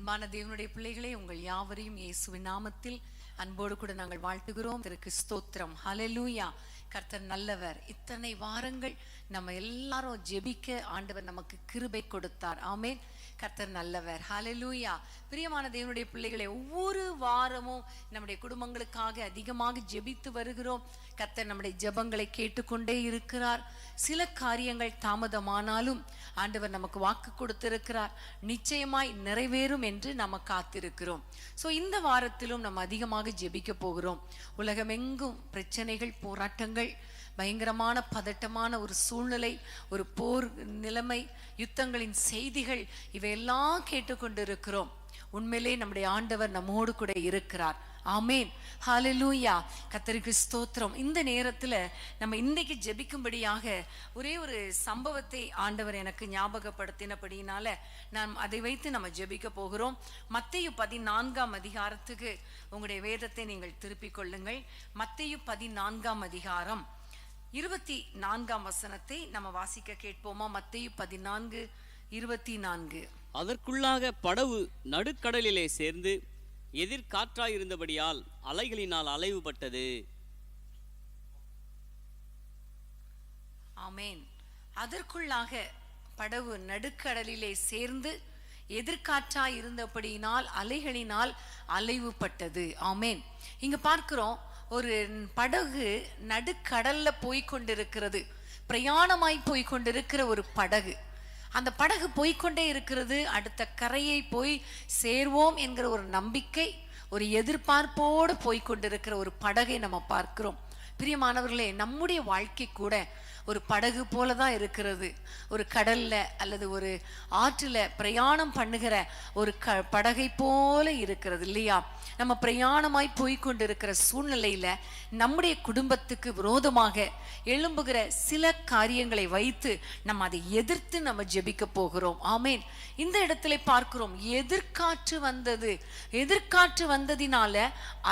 அன்பான தேவனுடைய பிள்ளைகளே, உங்கள் யாவரையும் இயேசுவின் நாமத்தில் அன்போடு கூட நாங்கள் வாழ்த்துகிறோம். இதற்கு ஸ்தோத்திரம். ஹல்லேலூயா. கர்த்தர் நல்லவர். இத்தனை வாரங்கள் நம்ம எல்லாரும் ஜெபிக்க ஆண்டவர் நமக்கு கிருபை கொடுத்தார். ஆமென். கர்த்தர் நல்லவர். ஹல்லேலூயா. பிரியமான தேவனுடைய பிள்ளைகளே, ஒவ்வொரு வாரமும் நம்முடைய குடும்பங்களுக்காக அதிகமாக ஜெபித்து வருகிறோம். கர்த்தர் நம்முடைய ஜெபங்களை கேட்டுக்கொண்டே இருக்கிறார். சில காரியங்கள் தாமதமானாலும் ஆண்டவர் நமக்கு வாக்கு கொடுத்திருக்கிறார். நிச்சயமாய் நிறைவேறும் என்று நம்ம காத்திருக்கிறோம். ஸோ இந்த வாரத்திலும் நம்ம அதிகமாக ஜெபிக்க போகிறோம். உலகமெங்கும் பிரச்சனைகள், போராட்டங்கள், பயங்கரமான பதட்டமான ஒரு சூழ்நிலை, ஒரு போர் நிலைமை, யுத்தங்களின் செய்திகள் இவையெல்லாம் கேட்டுக்கொண்டிருக்கிறோம். உண்மையிலே நம்முடைய ஆண்டவர் நம்மோடு கூட இருக்கிறார். ஆமேன். ஹல்லேலூயா. கர்த்தருக்கு ஸ்தோத்திரம். இந்த நேரத்துல நம்ம இன்னைக்கு ஜெபிக்கும்படியாக ஒரே ஒரு சம்பவத்தை ஆண்டவர் எனக்கு ஞாபகப்படுத்தினபடினால நான் அதை வைத்து நம்ம ஜெபிக்க போகிறோம். மத்தேயு 14ஆம் அதிகாரத்துக்கு உங்களுடைய வேதத்தை நீங்கள் திருப்பிக் கொள்ளுங்கள். மத்தேயு 14ஆம் அதிகாரம் 24ஆம் வசனத்தை நம்ம வாசிக்க கேட்போமா? மத்தேயு 14:24. அதற்குள்ளாக படவு நடுக்கடலிலே சேர்ந்து எதிர்காற்றாயிருந்தபடியால் அலைகளினால் அலைவுபட்டது. ஆமேன். அதற்குள்ளாக படவு நடுக்கடலிலே சேர்ந்து எதிர்காற்றாய் இருந்தபடியினால் அலைகளினால் அலைவுபட்டது. ஆமேன். இங்க பார்க்கிறோம், ஒரு படகு நடுக்கடல்ல போய்கொண்டிருக்கிறது. பிரயாணமாய் போய்கொண்டிருக்கிற ஒரு படகு. அந்த படகு போய்கொண்டே இருக்கிறது. அடுத்த கரையை போய் சேர்வோம் என்கிற ஒரு நம்பிக்கை, ஒரு எதிர்பார்ப்போடு போய்கொண்டிருக்கிற ஒரு படகை நம்ம பார்க்கிறோம். பிரியமானவர்களே, நம்முடைய வாழ்க்கை கூட ஒரு படகு போலதான் இருக்கிறது. ஒரு கடல்ல அல்லது ஒரு ஆற்றுல பிரயாணம் பண்ணுகிற ஒரு படகை போல இருக்கிறது இல்லையா? நம்ம பிரயாணமாய் போய்கொண்டிருக்கிற சூழ்நிலையில நம்முடைய குடும்பத்துக்கு விரோதமாக எழும்புகிற சில காரியங்களை வைத்து நம்ம அதை எதிர்த்து நம்ம ஜெபிக்க போகிறோம். ஆமேன். இந்த இடத்துல பார்க்கிறோம், எதிர்காற்று வந்தது. எதிர்காற்று வந்ததினால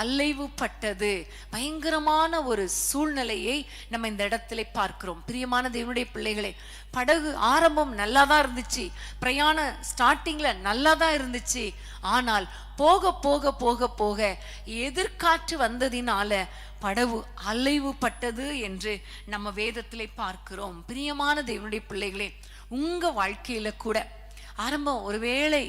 அலைவுபட்டது. பயங்கரமான ஒரு சூழ்நிலையை நம்ம இந்த இடத்துல பார்க்கிறோம். பிரியமான தேவனுடைய பிள்ளைகளே, படகு ஆரம்பம் நல்லாதான் இருந்துச்சு, பிரயாண ஸ்டார்டிங்ல நல்லாதான் இருந்துச்சு. ஆனால் போக போக போக போக எதிர்காற்று வந்ததினால படகு அலைவுபட்டது என்று நம்ம வேதத்திலே பார்க்கிறோம். பிரியமான தேவனுடைய பிள்ளைகளே, உங்க வாழ்க்கையில கூட ஆரம்பம் ஒருவேளை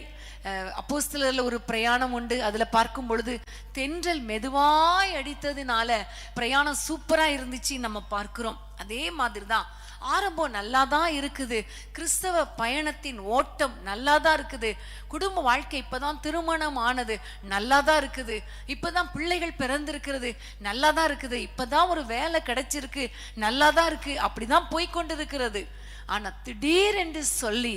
அப்போஸ்தலர்ல ஒரு பிரயாணம் உண்டு. அதுல பார்க்கும் பொழுது தென்றல் மெதுவாய் அடித்ததுனால பிரயாணம் சூப்பரா இருந்துச்சு நம்ம பார்க்கிறோம். அதே மாதிரிதான் ஆரம்பம் நல்லாதான் இருக்குது. கிறிஸ்தவ பயணத்தின் ஓட்டம் நல்லாதான் இருக்குது. குடும்ப வாழ்க்கை இப்பதான் திருமணம் ஆனது, நல்லாதான் இருக்குது. இப்பதான் பிள்ளைகள் பிறந்திருக்கிறது, நல்லாதான் இருக்குது. இப்பதான் ஒரு வேலை கிடைச்சிருக்கு, நல்லாதான் இருக்கு. அப்படிதான் போய்கொண்டிருக்கிறது. ஆனா திடீரென்று சொல்லி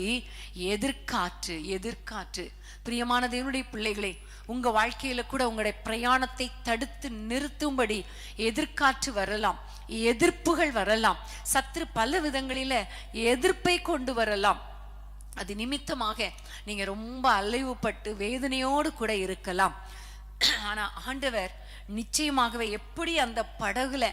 எதிர்காற்று. எதிர்காற்று. பிரியமான தேவனுடைய பிள்ளைகளே, உங்க வாழ்க்கையில கூட உங்களுடைய பிரயாணத்தை தடுத்து நிறுத்தும்படி எதிர்காற்று வரலாம், எதிர்ப்புகள் வரலாம். சத்ரு பல விதங்களில எதிர்ப்பை கொண்டு வரலாம். அது நிமித்தமாக நீங்க ரொம்ப அலைவுபட்டு வேதனையோடு கூட இருக்கலாம். ஆனா ஆண்டவர் நிச்சயமாகவே எப்படி அந்த படகுல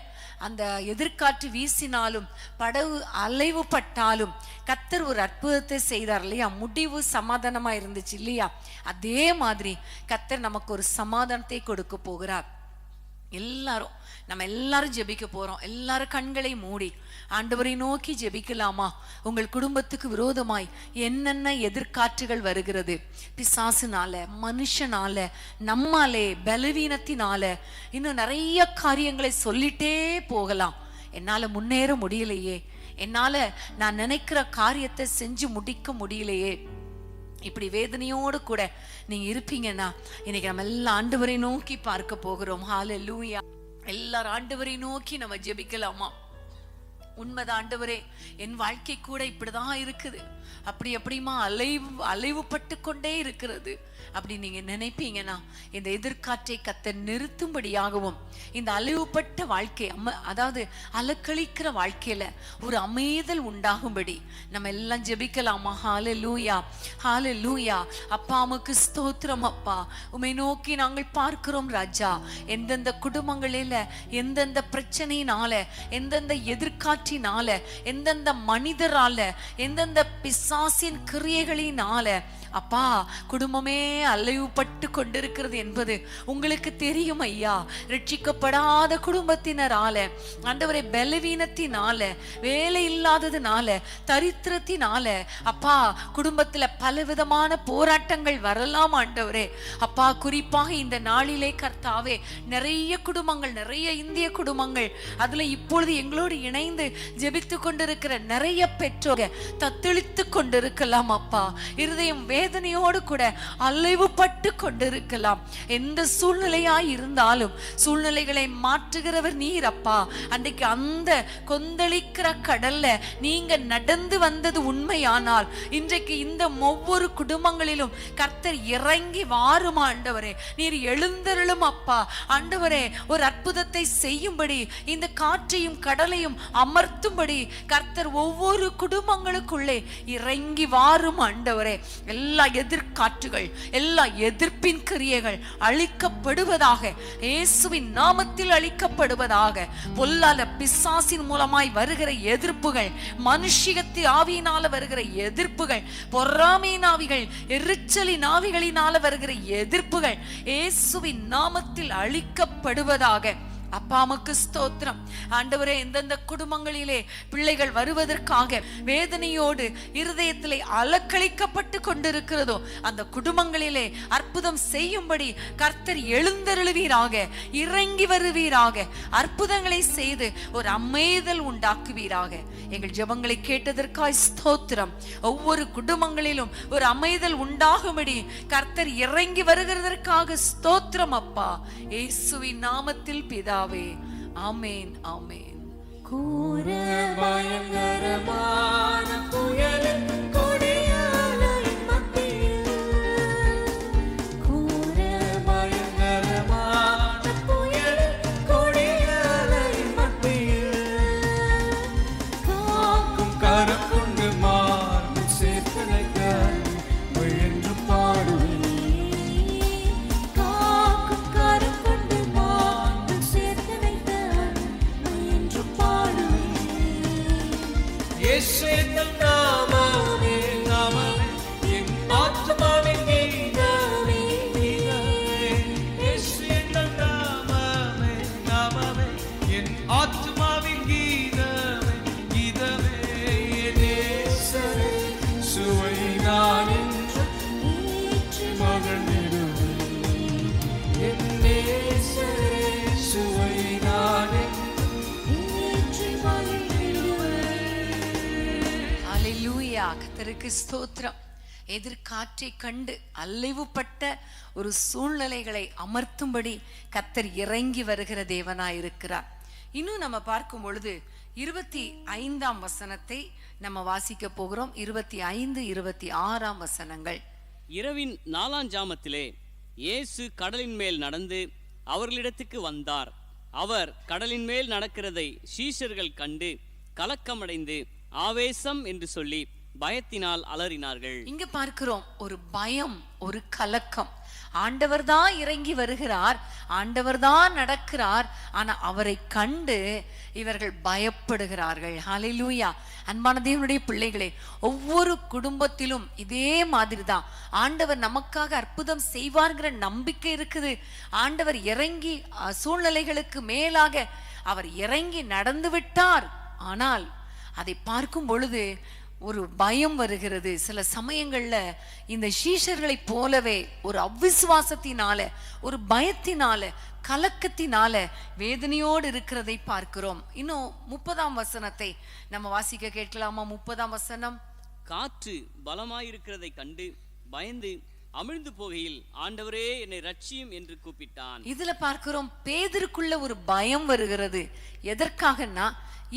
அந்த எதிர்காற்று வீசினாலும் படகு அலைவுபட்டாலும் கர்த்தர் ஒரு அற்புதத்தை செய்தார் இல்லையா? முடிவு சமாதானமா இருந்துச்சு இல்லையா? அதே மாதிரி கர்த்தர் நமக்கு ஒரு சமாதானத்தை கொடுக்க போகிறார். நம்ம எல்லாரும் ஜெபிக்க போறோம். எல்லாரும் கண்களை மூடி ஆண்டவரை நோக்கி ஜெபிக்கலாமா? உங்கள் குடும்பத்துக்கு விரோதமாய் என்னென்ன எதிர்காற்றுகள் வருகிறது? பிசாசுனால, மனுஷனால, நம்மாலே, பலவீனத்தினால, இன்னும் நிறைய காரியங்களை சொல்லிட்டே போகலாம். என்னால முன்னேற முடியலையே, என்னால நான் நினைக்கிற காரியத்தை செஞ்சு முடிக்க முடியலையே, இப்படி வேதனையோடு கூட நீங்க இருப்பீங்கன்னா இன்னைக்கு நம்ம எல்லாம் ஆண்டவரை நோக்கி பார்க்க போகிறோம். ஹல்லேலூயா. எல்லாரும் ஆண்டவரை நோக்கி நம்ம ஜெபிக்கலாமா? உண்மைதான் ஆண்டவரே, என் வாழ்க்கை கூட இப்படிதான் இருக்குது, அப்படியுமா அலைவுபட்டு கொண்டே இருக்கிறது அப்படி நீங்க நினைப்பீங்கன்னா இந்த எதிர்காற்றை கர்த்தர் நிறுத்தும்படியாகவும் இந்த அலைவுபட்ட வாழ்க்கை அதாவது அலக்களிக்கிற வாழ்க்கையில ஒரு அமைதல் உண்டாகும்படி நம்ம எல்லாம் ஜெபிக்கலாமா? ஹல்லேலூயா. ஹல்லேலூயா. அப்பா, உமக்கு ஸ்தோத்திரம் அப்பா. உம்மை நோக்கி நாங்கள் பார்க்கிறோம் ராஜா. எந்தெந்த குடும்பங்களில எந்தெந்த பிரச்சனையினால, எந்தெந்த எதிர்காற்றினால, எந்தெந்த மனிதரால, எந்தெந்த பிசாசின் கிரியைகளினால அப்பா, குடும்பமே அலைவுபட்டு கொண்டிருக்கிறது என்பது உங்களுக்கு தெரியும் ஐயா. ரட்சிக்கப்படாத குடும்பத்தினரால, ஆண்டவரே, பலவீனத்தினால, வேலை இல்லாததுனால, தரித்திரத்தினால அப்பா குடும்பத்துல பலவிதமான போராட்டங்கள் வரலாம் ஆண்டவரே. அப்பா, குறிப்பாக இந்த நாளிலே கர்த்தாவே, நிறைய குடும்பங்கள், நிறைய இந்திய குடும்பங்கள், அதுல இப்பொழுது எங்களோடு இணைந்து ஜெபித்து கொண்டிருக்கிற நிறைய பெற்றோர் தத்தளித்து கொண்டிருக்கலாம் அப்பா. இருதயம் வேதனையோடு கூட அலைவுபட்டு கொண்டிருக்கலாம். எந்த சூழ்நிலையாய் இருந்தாலும் சூழ்நிலைகளை மாற்றுகிறவர் நீர் அப்பா. அன்றைக்கு அந்த கொந்தளிக்கிற கடல்ல நீங்க நடந்து வந்தது உண்மையானால், இன்றைக்கு இந்த ஒவ்வொரு குடும்பங்களிலும் கர்த்தர் இறங்கி வாரும் ஆண்டவரே. நீர் எழுந்தருளும் அப்பா. ஆண்டவரே, ஒரு அற்புதத்தை செய்யும்படி, இந்த காற்றையும் கடலையும் அமர்த்தும்படி கர்த்தர் ஒவ்வொரு குடும்பங்களுக்குள்ளே இறங்கி வாரும் ஆண்டவரே. எல்லா எதிர்காற்றுகள், எல்லா எதிர்ப்பின் கிரியைகள் அழிக்கப்படுவதாக, இயேசுவின் நாமத்தில் அழிக்கப்படுவதாக. பொல்லாத பிசாசின் மூலமாய் வருகிற எதிர்ப்புகள், மனுஷிகத்தி ஆவியினால வருகிற எதிர்ப்புகள், பொறாமையின் ஆவிகள், எரிச்சலின் ஆவிகளினால வருகிற எதிர்ப்புகள் இயேசுவின் நாமத்தில் அழிக்கப்படுவதாக. அப்பா, உமக்கு ஸ்தோத்திரம் ஆண்டவரே. எந்தெந்த குடும்பங்களிலே பிள்ளைகள் வருவதற்காக வேதனையோடு இருதயத்திலே அலக்களிக்கப்பட்டு கொண்டிருக்கிறதோ, அந்த குடும்பங்களிலே அற்புதம் செய்யும்படி கர்த்தர் எழுந்தருளுவீராக, இறங்கி வருவீராக, அற்புதங்களை செய்து ஒரு அமைதல் உண்டாக்குவீராக. எங்கள் ஜெபங்களை கேட்டதற்காய் ஸ்தோத்திரம். ஒவ்வொரு குடும்பங்களிலும் ஒரு அமைதல் உண்டாகும்படி கர்த்தர் இறங்கி வருகிறதற்காக ஸ்தோத்திரம் அப்பா. இயேசுவின் நாமத்தில் பிதா. ஆமென், ஆமென். கூற பயங்கரமான புயலின் கொடியலையின் மத்தியில், கூற பயங்கரமான புயலின் கொடியலையின் மத்தியில், காக்கும் கரம் கொண்டு மார்பில் சேர்த்தனைக்க முயன்று பாடுவேன். காக்கும் கரம் கொண்டு மார்பில் சேர்த்தனைக்க முயன்று பாடுவேன். இயேசுவின் நாமமே, நாமமே, என் ஆத்துமாவின் கீதமே, கீதமே. இயேசுவின் நாமமே, நாமமே, என் ஆத்துமாவின் கீதமே, கீதமே. என் இயேசுவே, சுவை நான் என்று ஏற்றி மகிழ்ந்திடுவேன். என் இயேசுவே, சுவை நான் என்று ஏற்றி மகிழ்ந்திடுவேன். அல்லேலூயா. கர்த்தருக்கு ஸ்தோத்திரம். எதிர்காற்றை கண்டு அலைவுபட்ட ஒரு சூழ்நிலைகளை அமர்த்தும்படி கர்த்தர் இறங்கி வருகிற தேவனாய் இருக்கிறார். இன்னும் நம்ம பார்க்கும் பொழுது 25ஆம் வசனத்தை நம்ம வாசிக்க போகிறோம். 25, 26ஆம் வசனங்கள். இரவின் 4ஆம் ஜாமத்திலே இயேசு கடலின் மேல் நடந்து அவர்களிடத்துக்கு வந்தார். அவர் கடலின் மேல் நடக்கிறதை சீஷர்கள் கண்டு கலக்கமடைந்து ஆவேசம் என்று சொல்லி பயத்தினால் அலறினார்கள். இங்க பார்க்கிறோம் ஒரு பயம், ஒரு கலக்கம். ஆண்டவர் தான் இறங்கி வருகிறார், ஆண்டவர் தான் நடக்கிறார், ஆனா அவரை கண்டு இவர்கள் பயப்படுகிறார்கள். ஹல்லேலூயா. அன்பான தேவனுடைய பிள்ளைகளே, ஒவ்வொரு குடும்பத்திலும் இதே மாதிரி தான். ஆண்டவர் நமக்காக அற்புதம் செய்வார்ங்கிற நம்பிக்கை இருக்குது. ஆண்டவர் இறங்கி சூழ்நிலைகளுக்கு மேலாக அவர் இறங்கி நடந்து விட்டார். ஆனால் அதை பார்க்கும் பொழுது ஒரு பயம் வருகிறது. சில சமயங்கள்ல இந்த சீஷர்களை போலவே ஒரு அவிசுவாசத்தினால, ஒரு பயத்தினால, கலக்கத்தினால வேதனையோடு இருக்கிறதை பார்க்கிறோம். இன்னும் 30ஆம் வசனத்தை நம்ம வாசிக்க கேட்கலாமா? 30ஆம் வசனம். காற்று பலமாயிருக்கிறதை கண்டு பயந்து அமிழ்ந்து போகையில் ஆண்டவரே என்னை ரட்சியும் என்று கூப்பிட்டான். இதுல பார்க்கிறோம் பேதுருக்குள்ள ஒரு பயம் வருகிறது. எதற்காகன்னா,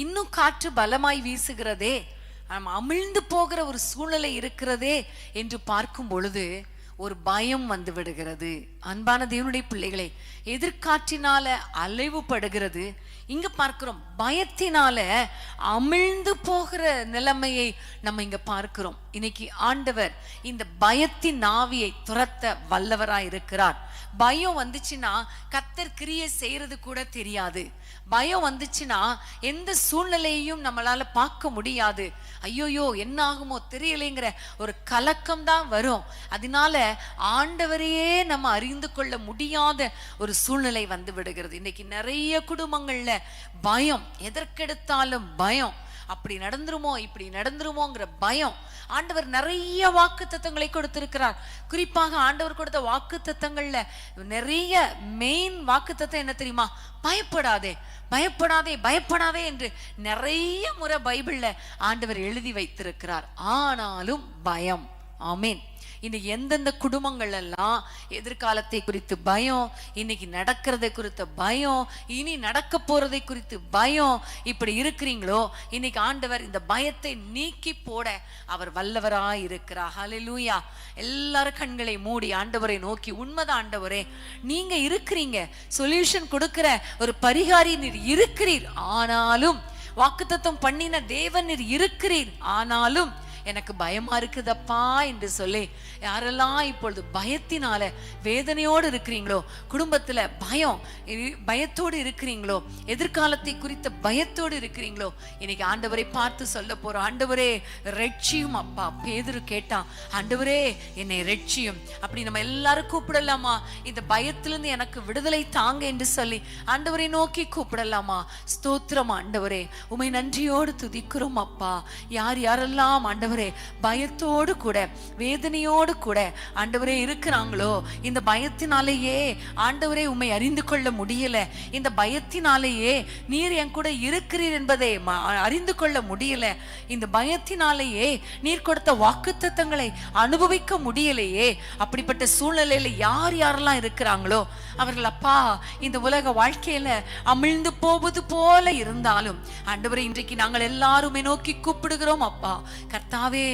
இன்னும் காற்று பலமாய் வீசுகிறதே, அமிழ்ந்து போகிற ஒரு சூழ்நிலை இருக்கிறதே என்று பார்க்கும் பொழுது ஒரு பயம் வந்து விடுகிறது. அன்பான தேவனுடைய பிள்ளைகளே, எதிர்காற்றினால அலைவுபடுகிறது. இங்க பார்க்கிறோம் பயத்தினால அமிழ்ந்து போகிற நிலைமையை நம்ம இங்க பார்க்கிறோம். இன்னைக்கு ஆண்டவர் இந்த பயத்தின் ஆவியை துரத்த வல்லவராய் இருக்கிறார். பயம் வந்துச்சுன்னா கர்த்தர் கிரியை செய்யறது கூட தெரியாது. பயம் வந்துச்சுன்னா எந்த சூழ்நிலையையும் நம்மளால பார்க்க முடியாது. ஐயோயோ என்ன ஆகுமோ தெரியலைங்கிற ஒரு கலக்கம் தான் வரும். அதனால ஆண்டவரையே நம்ம அறிந்து கொள்ள முடியாத ஒரு சூழ்நிலை வந்து விடுகிறது. இன்னைக்கு நிறைய குடும்பங்கள்ல பயம், எதற்கெடுத்தாலும் பயம். அப்படி நடந்துருமோ இப்படி நடந்துருமோங்கிற பயம். ஆண்டவர் நிறைய வாக்கு தத்தங்களை கொடுத்திருக்கிறார். குறிப்பாக ஆண்டவர் கொடுத்த வாக்கு தத்தங்கள்ல நிறைய மெயின் வாக்கு தத்தம் என்ன தெரியுமா? பயப்படாதே பயப்படாதே பயப்படாதே என்று நிறைய முறை பைபிள்ல ஆண்டவர் எழுதி வைத்திருக்கிறார். ஆனாலும் பயம். ஆமேன். இன்னைக்கு எந்தெந்த குடும்பங்கள் எல்லாம் எதிர்காலத்தை குறித்து பயம், இன்னைக்கு நடக்கிறதை குறித்த பயம், இனி நடக்க போறதை குறித்து பயம், இப்படி இருக்கிறீங்களோ இன்னைக்கு ஆண்டவர் இந்த பயத்தை நீக்கி போட அவர் வல்லவராய் இருக்கிறார். ஹல்லேலூயா. எல்லாரும் கண்களை மூடி ஆண்டவரை நோக்கி, உண்மைதான் ஆண்டவரே, நீங்க இருக்கிறீங்க, சொல்யூஷன் கொடுக்கிற ஒரு பரிகாரி நீர் இருக்கிறீர். ஆனாலும் வாக்குத்தத்தம் பண்ணின தேவன் நீர் இருக்கிறீர். ஆனாலும் எனக்கு பயமா இருக்குதப்பா என்று சொல்லி யாரெல்லாம் இப்பொழுது பயத்தினால வேதனையோடு இருக்கிறீங்களோ, குடும்பத்துல பயத்தோடு இருக்கிறீங்களோ, எதிர்காலத்தை குறித்த பயத்தோடு இருக்கிறீங்களோ, இன்னைக்கு ஆண்டவரை பார்த்து சொல்ல போறோம். ஆண்டவரே ரட்சியும் அப்பா. பேதுரு கேட்டான், ஆண்டவரே என்னை ரட்சியும். அப்படி நம்ம எல்லாரும் கூப்பிடலாமா? இந்த பயத்திலிருந்து எனக்கு விடுதலை தாங்க என்று சொல்லி ஆண்டவரை நோக்கி கூப்பிடலாமா? ஸ்தோத்திரம் ஆண்டவரே, உமை நன்றியோடு துதிக்கிறோம் அப்பா. யார் யாரெல்லாம் ஆண்டவரே பயத்தோடு கூட வேதனையோடு கூட ஆண்டவரே இருக்கிறாங்களோ, இந்த பயத்தினாலேயே ஆண்டவரே உம்மை அறிந்து கொள்ள முடியல, இந்த பயத்தினாலேயே நீர் என் கூட இருக்கிறீர் என்பதை அறிந்து கொள்ள முடியல, இந்த பயத்தினாலேயே நீர் கொடுத்த வாக்குத்தத்தங்களை அனுபவிக்க முடியலையே, அப்படிப்பட்ட சூழ்நிலையில யார் யாரெல்லாம் இருக்கிறாங்களோ அவர்கள் அப்பா இந்த உலக வாழ்க்கையில அமிழ்ந்து போவது போல இருந்தாலும் ஆண்டவரே இன்றைக்கு நாங்கள் எல்லாருமே நோக்கி கூப்பிடுகிறோம் அப்பா. கர்த்தாவே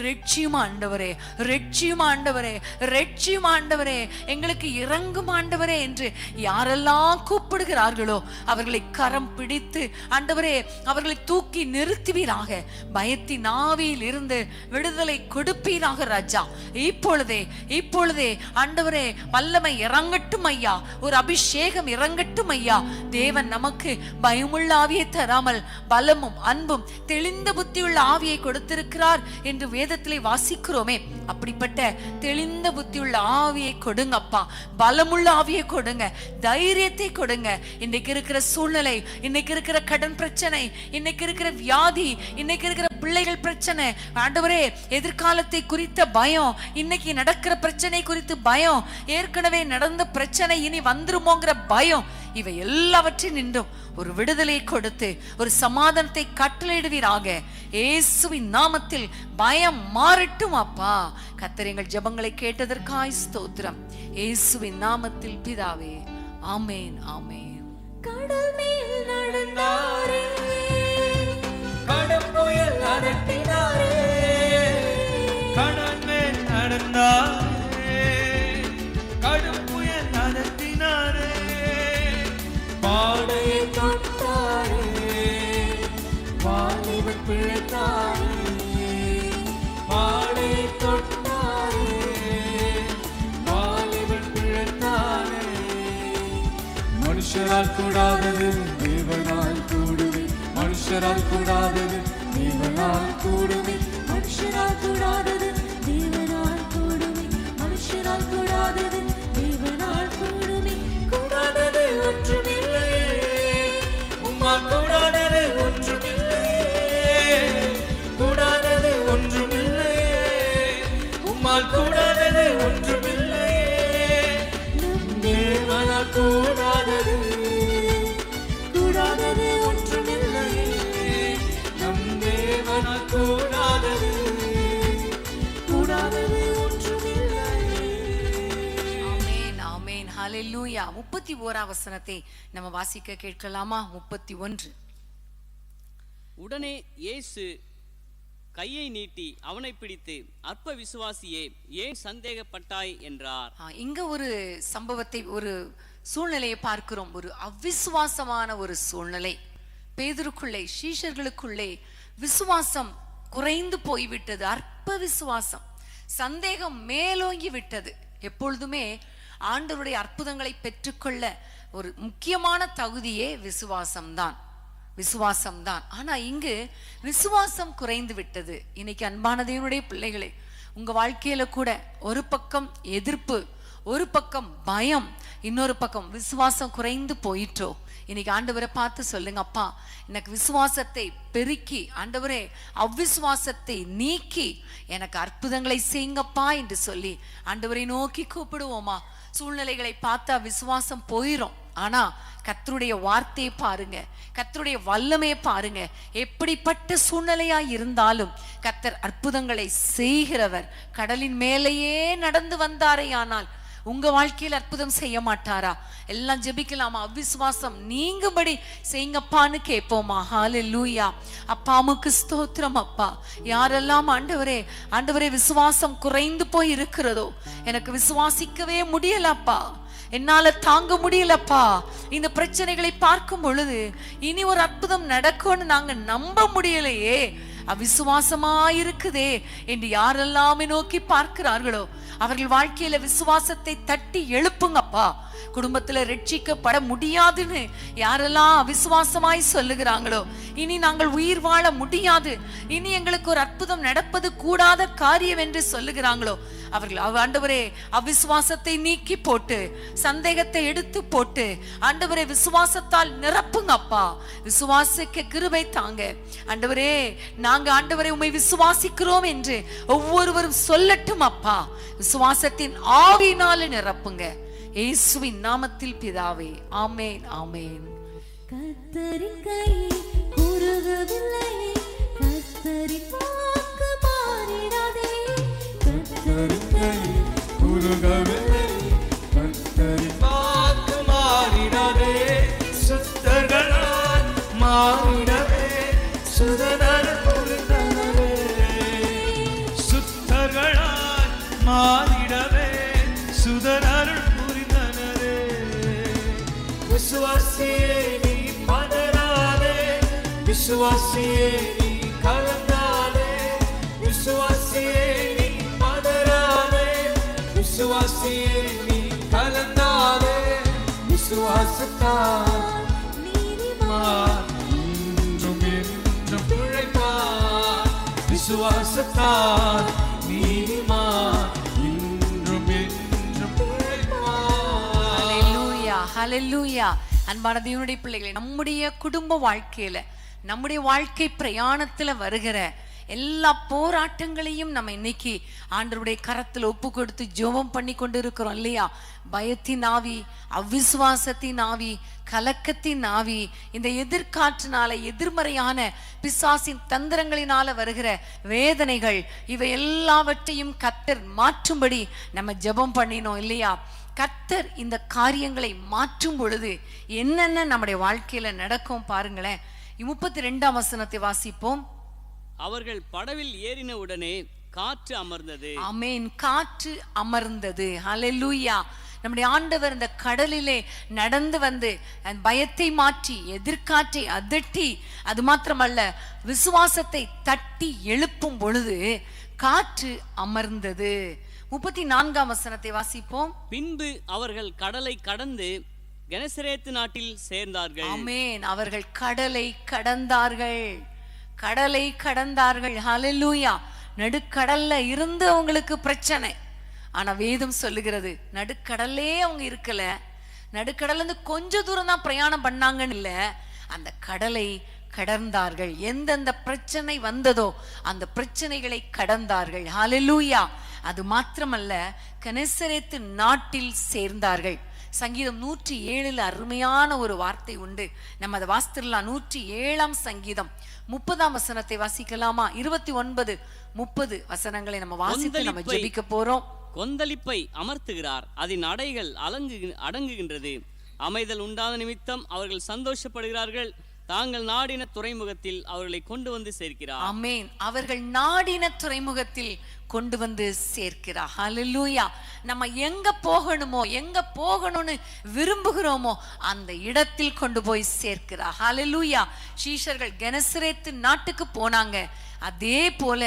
ரட்சியும் ஆண்டவரே, ரட்சியும் ஆண்டவரே, ரட்சியும் ஆண்டவரே, எங்களுக்கு இறங்கும் ஆண்டவரே என்று யாரெல்லாம் கூப்பிடுகிறார்களோ அவர்களை கரம் பிடித்து ஆண்டவரே அவர்களை தூக்கி நிறுத்துவீராக. பயத்தின் ஆவியில் இருந்து விடுதலை கொடுப்பீராக ராஜா. இப்பொழுதே ஆண்டவரே வல்லமை இறங்கட்டும் ஐயா, ஒரு அபிஷேகம் இறங்கட்டும் ஐயா. தேவன் நமக்கு பயமுள்ள ஆவியை தராமல் பலமும் அன்பும் தெளிந்த புத்தியுள்ள ஆவியை கொடுத்திருக்கிறார் என்று வேதத்திலே வாசிக்கிறோமே. அப்படிப்பட்ட தெளிந்த புத்தியுள்ள ஆவியை கொடுங்கப்பா, பலமுள்ள ஆவியை கொடுங்க, தைரியத்தை கொடுங்க. இன்னைக்கு இருக்கிற சூழ்நிலை, இன்னைக்கு இருக்கிற கடன் பிரச்சனை, இன்னைக்கு இருக்கிற வியாதி, இன்னைக்கு இருக்கிற பிள்ளைகள் பிரச்சனை, ஆண்டவரே எதிர்காலத்தை குறித்த பயம், இன்னைக்கு நடக்கிற பிரச்சனை குறித்து பயம், ஏற்கனவே நடந்த பிரச்சனை இனி வந்துருமோங்கிற பயம், இவை எல்லாவற்றையும் நின்றும் ஒரு விடுதலை கொடுத்து ஒரு சமாதானத்தை கட்டளையிடுவீராக. இயேசுவின் நாமத்தில் பயம் மாறட்டும் அப்பா. கர்த்தர் எங்கள் ஜெபங்களை கேட்டதற்காய் ஸ்தோத்திரம். இயேசுவின் நாமத்தில் பிதாவே, ஆமென் ஆமென். கடல் மேல் நடந்தாரே, கடும் புயல் அதட்டினாரே, கடல் மேல் நடந்தாரே, கடும் புயல் அதட்டினாரே, பாடையை தொட்டாரே, வாலிபன் பிழைத்தாரே, பாடையை தொட்டாரே, வாலிபன் பிழைத்தாரே. மனுஷரால் கூடாதது தேவனால் கூடுவே, மனுஷரால் கூடாதது தேவனால் கூடுவே, மனுஷரால் கூடாதது தேவனால் கூடுமே, மனுஷரால் கூடாதது தேவனால் கூடுமே. கூடாதது ஒன்றுமில்லையே, உம்மால் கூடாதது ஒன்றுமில்லையே, கூடாதது ஒன்றுமில்லையே, உம்மால் கூடாதது ஒன்றுமில்லையே. நம் தேவனால் கூடாதது கூடாதது ஒன்றுமில்லையே, நம் தேவனால் கூடாதது கூடாதது ஒன்றுமில்லையே. ஆமென் ஆமென். ஹல்லேலூயா. 31 வசனத்தை நம்ம வாசிக்க கேட்கலாமா? 31. உடனே இயேசு கையை நீட்டி அவனை பிடித்து, அற்ப விசுவாசியே, ஏன் சந்தேகப்பட்டாய் என்றார். இங்க ஒரு சம்பவத்தை, ஒரு சூழ்நிலையை பார்க்கிறோம். ஒரு அவிசுவாசமான ஒரு சூழ்நிலை பேதுருக்குள்ளே, சீஷர்களுக்குள்ளே விசுவாசம் குறைந்து போய்விட்டது. அற்ப விசுவாசம், சந்தேகம் மேலோங்கி விட்டது. எப்பொழுதுமே ஆண்டவருடைய அற்புதங்களை பெற்றுக்கொள்ள ஒரு முக்கியமான தகுதியே விசுவாசம்தான். ஆனா இங்கு விசுவாசம் குறைந்து விட்டது. இன்னைக்கு அன்பான தேவனுடைய பிள்ளைகளே, உங்க வாழ்க்கையில கூட ஒரு பக்கம் எதிர்ப்பு, ஒரு பக்கம் பயம், இன்னொரு பக்கம் விசுவாசம் குறைந்து போயிட்டோ, இன்னைக்கு ஆண்டவரை பார்த்து சொல்லுங்க, அப்பா எனக்கு விசுவாசத்தை பெருக்கி, ஆண்டவரே அவ்விசுவாசத்தை நீக்கி எனக்கு அற்புதங்களை செய்யுங்கப்பா என்று சொல்லி ஆண்டவரை நோக்கி கூப்பிடுவோமா? சூழ்நிலைகளை பார்த்தா விசுவாசம் போயிரும். ஆனா கர்த்தருடைய வார்த்தையை பாருங்க, கர்த்தருடைய வல்லமையை பாருங்க. எப்படிப்பட்ட சூழ்நிலையா இருந்தாலும் கர்த்தர் அற்புதங்களை செய்கிறவர். கடலின் மேலேயே நடந்து வந்தாரே, ஆனால் உங்க வாழ்க்கையில் அற்புதம் செய்ய மாட்டாரா? எல்லாம் ஜெபிக்கலாமா? அவ்விசுவாசம் நீங்கும்படி செய்யுங்கப்பான்னு கேட்போமா? ஹல்லேலூயா. அப்பாவுக்கு ஸ்தோத்திரம். அப்பா, யாரெல்லாம் ஆண்டவரே விசுவாசம் குறைந்து போய் இருக்கிறதோ, எனக்கு விசுவாசிக்கவே முடியலப்பா, என்னால தாங்க முடியலப்பா, இந்த பிரச்சனைகளை பார்க்கும் பொழுது இனி ஒரு அற்புதம் நடக்கும்னு நாங்க நம்ப முடியலையே, அவிசுவாசமா இருக்குதே என்று யாரெல்லாமே நோக்கி பார்க்கிறார்களோ அவர்கள் வாழ்க்கையில விசுவாசத்தை தட்டி எழுப்புங்கப்பா. குடும்பத்துல ரட்சிக்கப்பட முடியாதுன்னு யாரெல்லாம் அவிசுவாசமாய் சொல்லுகிறாங்களோ, இனி நாங்கள் உயிர் வாழ முடியாது, இனி எங்களுக்கு ஒரு அற்புதம் நடப்பது கூடாத காரியம் என்று சொல்லுகிறாங்களோ, அவர்கள் ஆண்டவரே அவிசுவாசத்தை நீக்கி போட்டு, சந்தேகத்தை எடுத்து போட்டு, ஆண்டவரே விசுவாசத்தால் நிரப்புங்கப்பா. விசுவாசிக்க கிருபை தாங்க ஆண்டவரே. நாங்க ஆண்டவரை உம்மை விசுவாசிக்கிறோம் என்று ஒவ்வொருவரும் சொல்லட்டும் அப்பா. விசுவாசத்தின் ஆவியினால நிரப்புங்க, இயேசுவின் நாமத்தில் பிதாவே, ஆமென், ஆமென். கர்த்தரின் கை குறுகவில்லை, கர்த்தரின் வாக்கு மாறிடாதே, கர்த்தரின் கை குறுகவில்லை, கர்த்தரின் வாக்கு மாறிடாதே, சுத்தர்களால் மாறிடவே சுதனர் புரிந்தனரே, சுத்தர்களால் மாறிடவே சுதனர் புரிந்தனரே. விசுவாசியே நீ பதறாதே, விசுவாசியே நீ கலங்காதே, விசுவாசியே நீ பதறாதே, விசுவாசியே நீ கலங்காதே, விசுவாசத்தால் நீதிமான் இன்றும் என்றும் பிழைப்பார், விசுவாசத்தால் நீதிமான் இன்றும் என்றும் பிழைப்பார். ஹல்லேலூயா, ஹல்லேலூயா. அன்பான தேவனுடைய பிள்ளைகளே, நம்முடைய குடும்ப வாழ்க்கையில, நம்முடைய வாழ்க்கை பிரயாணத்துல வருகிற எல்லா போராட்டங்களையும் நம்ம இன்னைக்கு ஆண்டவருடைய கரத்துல ஒப்பு கொடுத்து ஜெபம் பண்ணி கொண்டு இருக்கிறோம் இல்லையா? பயத்தின் ஆவி, அவிசுவாசத்தின் ஆவி, கலக்கத்தின் ஆவி, இந்த எதிர்காற்றினால, எதிர்மறையான பிசாசின் தந்திரங்களினால வருகிற வேதனைகள், இவை எல்லாவற்றையும் கர்த்தர் மாற்றும்படி நம்ம ஜெபம் பண்ணினோம் இல்லையா? கர்த்தர் இந்த காரியங்களை மாற்றும் பொழுது என்னென்ன நம்முடைய வாழ்க்கையில நடக்கும் பாருங்களேன். 32ஆம் வசனத்தை வாசிப்போம். அவர்கள் படவில் ஏறின உடனே காற்று அமர்ந்தது. ஆமென். காற்று அமர்ந்தது. ஹல்லேலூயா. நம்முடைய ஆண்டவர் இந்த கடலிலே நடந்து வந்து பயத்தை மாற்றி, எதிர்காற்றை அதட்டி, அது மாத்திரமல்ல விசுவாசத்தை தட்டி எழுப்பும் பொழுது காற்று அமர்ந்தது. 34ஆம் வசனத்தை வாசிப்போம். பின்பு அவர்கள் கடலை கடந்து கெனசரேத்து நாட்டில் சேர்ந்தார்கள். ஆமென். அவர்கள் கடலை கடந்தார்கள், கடலை கடந்தார்கள். ஹல்லேலூயா. நடுக்கடல்ல இருந்து அவங்களுக்கு பிரச்சனை, ஆனா வேதம் சொல்லுகிறது நடுக்கடல்லே அவங்க இருக்கல, நடுக்கடல்ல இருந்து கொஞ்ச தூரம் தான் பிரயாணம் பண்ணாங்கன்னு இல்ல, அந்த கடலை கடந்தார்கள். எந்தெந்த பிரச்சனை வந்ததோ அந்த பிரச்சனைகளை கடந்தார்கள். ஹல்லேலூயா. அது மாத்திரமல்ல, கெனசரேத்து நாட்டில் சேர்ந்தார்கள். சங்கீதம் 107 அருமையான ஒரு வார்த்தை உண்டு, நம்ம அதை வாசித்துடலாம். 107ஆம் சங்கீதம் 30ஆம் வசனத்தை வாசிக்கலாமா? 29, 30 வசனங்களை நம்ம வாசித்து நம்ம ஜெபிக்க போறோம். கொந்தளிப்பை அமர்த்துகிறார், அதன் அடைகள் அடங்குகின்றது. அமைதல் உண்டான நிமித்தம் அவர்கள் சந்தோஷப்படுகிறார்கள். தாங்கள் நாடின துறைமுகத்தில் அவர்களை கொண்டு வந்து சேர்க்கிறார். ஆமென். அவர்கள் நாடின துறைமுகத்தில் கொண்டு வந்து சேர்க்கிறார். ஹல்லேலூயா. நம்ம எங்க போகணுமோ, எங்க போகணும்னு விரும்புகிறோமோ அந்த இடத்தில் கொண்டு போய் சேர்க்கிறார். ஹல்லேலூயா. சீஷர்கள் கெனசரேத்து நாட்டுக்கு போனாங்க. அதே போல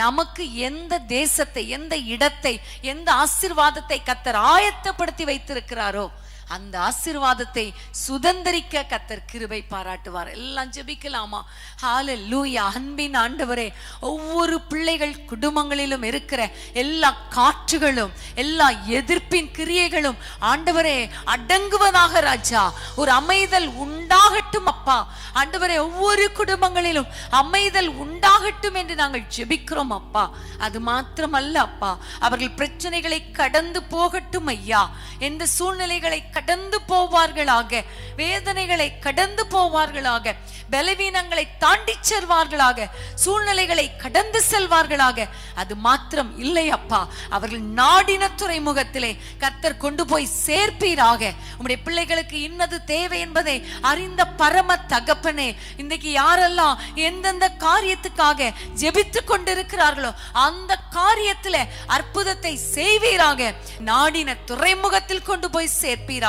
நமக்கு எந்த தேசத்தை, எந்த இடத்தை, எந்த ஆசீர்வாதத்தை கர்த்தர் ஆயத்தப்படுத்தி வைத்திருக்கிறாரோ அந்த ஆசீர்வாதத்தை சுதந்தரிக்க கர்த்தர் கிருபை பாராட்டுவார். எல்லாம் ஜெபிக்கலாமா? ஹல்லேலூயா. அன்பின் ஆண்டவரே, ஒவ்வொரு பிள்ளைகள் குடும்பங்களிலும் இருக்கிற எல்லா காற்றுகளும், எல்லா எதிர்ப்பின் கிரியைகளும் ஆண்டவரே அடங்குவதாக ராஜா. ஒரு அமைதல் உண்டாகட்டும் அப்பா. ஆண்டவரே, ஒவ்வொரு குடும்பங்களிலும் அமைதல் உண்டாகட்டும் என்று நாங்கள் ஜெபிக்கிறோம் அப்பா. அது மாத்திரமல்ல அப்பா, அவர்கள் பிரச்சனைகளை கடந்து போகட்டும் ஐயா. எந்த சூழ்நிலைகளை கடந்து போவார்களாக, வேதனைகளை கடந்து போவார்களாக, பலவீனங்களை தாண்டி செல்வார்களாக, சூழ்நிலைகளை கடந்து செல்வார்களாக. அது மாத்திரம் இல்லை அப்பா, அவர்கள் நாடின துறைமுகத்திலே கர்த்தர் கொண்டு போய் சேர்ப்பீராக. உம்முடைய பிள்ளைகளுக்கு இன்னது தேவை என்பதை அறிந்த பரம தகப்பனே, இன்றைக்கு யாரெல்லாம் எந்தெந்த காரியத்துக்காக ஜெபித்து கொண்டிருக்கிறார்களோ அந்த காரியத்திலே அற்புதத்தை செய்வீராக. நாடின துறைமுகத்தில் கொண்டு போய் சேர்ப்பீராக.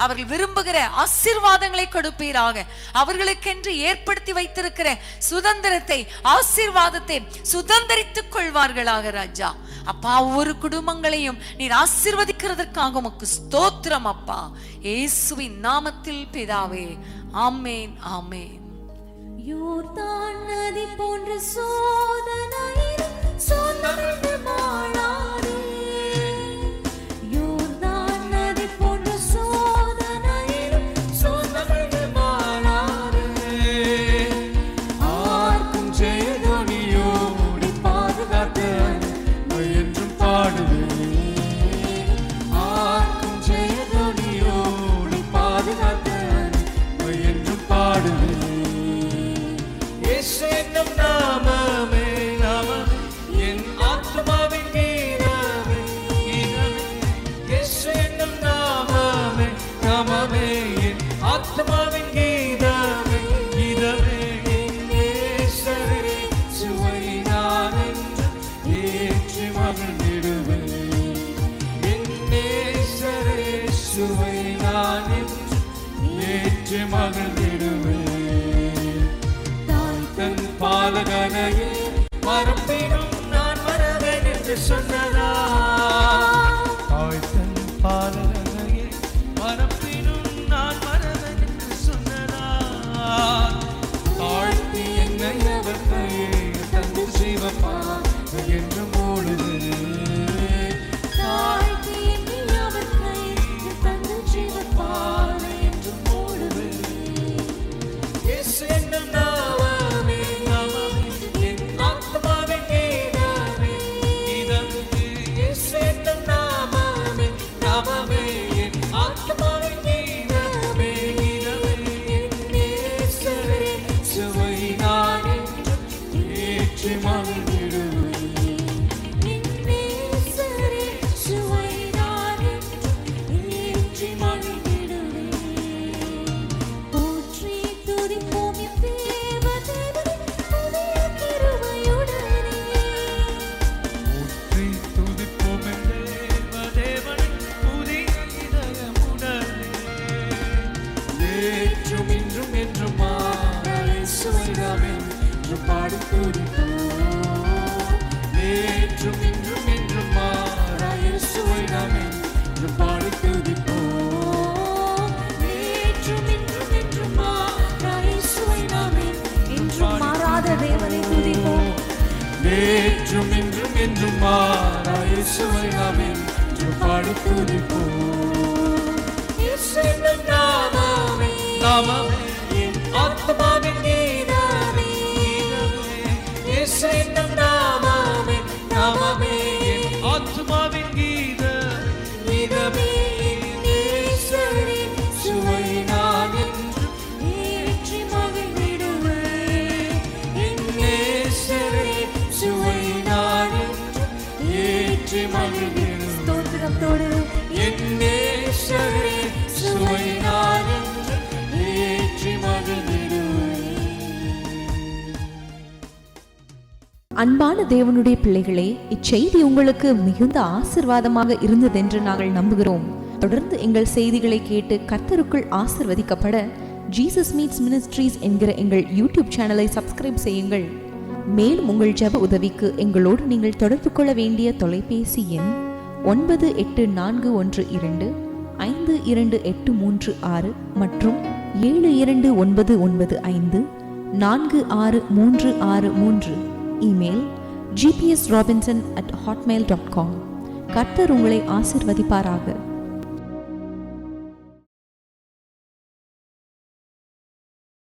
அவர்கள் விரும்புகிற ஆசீர்வாதங்களை கொடுப்பீராக. அவர்களுக்கென்று ஏற்படுத்தி வைத்திருக்கிற சுதந்திரத்தை, ஆசீர்வாதத்தை சுதந்திரித்துக் கொள்வார்களாக ராஜா. அப்பா, ஒவ்வொரு குடும்பங்களையும் நீர் ஆசீர்வதிக்கிறதற்காக உமக்கு ஸ்தோத்திரம் அப்பா. இயேசுவின் நாமத்தில் பிதாவே, ஆமென், ஆமென். யோர்தான் நதி போன்ற சோதனையில் சோர்ந்து மாளாதே. யோர்தான் நதி போன்ற சோதனையில் சோர்ந்து மாளாதே. ஆர்க்கும் ஜெயதொனியோடு பாதுகாத்த என்றும் பாடுவேன். ஆர்க்கும் ஜெயதொனியோடு பாதுகாத்த என்றும் பாடுவேன். இயேசு என்னும் நாமமே, நாமமே என் ஆத்துமாவின் கீதமே, கீதமே. இயேசு என்னும் நாமமே, நாமமே என் ஆத்துமாவின் கீதமே, கீதமே. என் இயேசுவே சுவை நான் என்று ஏற்றி மகிழ்ந்திடுவேன். என் இயேசுவே சுவை நான் என்று ஏற்றி மகிழ்ந்திடுவேன். தன் பாலகனையே மறப்பினும் நான் மறவேன் என்று சொன்னதா. தாய் தன் பாலகனையே மறப்பினும் நான் மறவேன் என்று சொன்னதா. தாழ்த்தி என்னை அவர் தந்து ஜீவப்பா என்று மூடுவேன். தாழ்த்தி என்னை அவர் கையில் தந்து ஜீவப்பால் என்று மூடுவேன். இயேசு என்னும் நாமமே, நாமமே என் ஆத்துமாவின் கீதமே, கீதமே. இயேசு என்னும் நாமமே, நாமமே என் ஆத்துமாவின் கீதமே, கீதமே. என் இயேசுவே சுவை நான் என்று ஏற்றி மகிழ்ந்திடுவேன். என் நேசரே சுவை நான் என்று ஏற்றி மகிழ்ந்திடுவேன். போற்றி துதிப்போம் தேவதேவனை புதிய கிருபையுடனே. போற்றி துதிப்போம் என் தேவதேவனை புதிய இதயமுடனே. நேற்றும் இன்றும் என்றும் இயேசுவை நாம் என்று பாடி துதிப்போம். நேற்றும் இன்றும் என்றும் இயேசுவை நாம் என்று பாடி துதிப்போம். நேற்றும் இன்றும் என்றும் இயேசுவை நாம் என்றும் மாறாத தேவனை துதிப்போம். நேற்றும் இன்றும் என்றும் இயேசுவை நாம் என்று பாடி துதிப்போம். இயேசு என்னும் நாமமே, நாமமே என் ஆத்துமாவின் கீதமே, கீதமே. இயேசு என்னும் நாமமே, நாமமே என் ஆத்துமாவின் கீதமே, கீதமே. என் இயேசுவே சுவை நான் என்று ஏற்றி மகிழ்ந்திடுவேன். என் இயேசுவே சுவை நான் என்று ஏற்றி மகிழ்ந்திடுவேன். ஸ்தோத்திரத்தோடு என் இயேசுவே சுவை நான் என்று ஏற்றி மகிழ்ந்திடுவேன். அன்பான தேவனுடைய பிள்ளைகளே, இச்செய்தி உங்களுக்கு மிகுந்த ஆசீர்வாதமாக இருந்ததென்று நாங்கள் நம்புகிறோம். தொடர்ந்து எங்கள் செய்திகளை கேட்டு கர்த்தருக்குள் ஆசீர்வதிக்கப்பட ஜீசஸ் மீட்ஸ் மினிஸ்ட்ரீஸ் என்கிற எங்கள் யூடியூப் சேனலை சப்ஸ்கிரைப் செய்யுங்கள். மேலும் உங்கள் ஜெப உதவிக்கு எங்களோடு நீங்கள் தொடர்பு கொள்ள வேண்டிய தொலைபேசி எண் 9842252836 மற்றும் 7299546363. Email gpsrobinson@hotmail.com. கர்த்தர் உங்களை ஆசீர்வதிப்பாராக.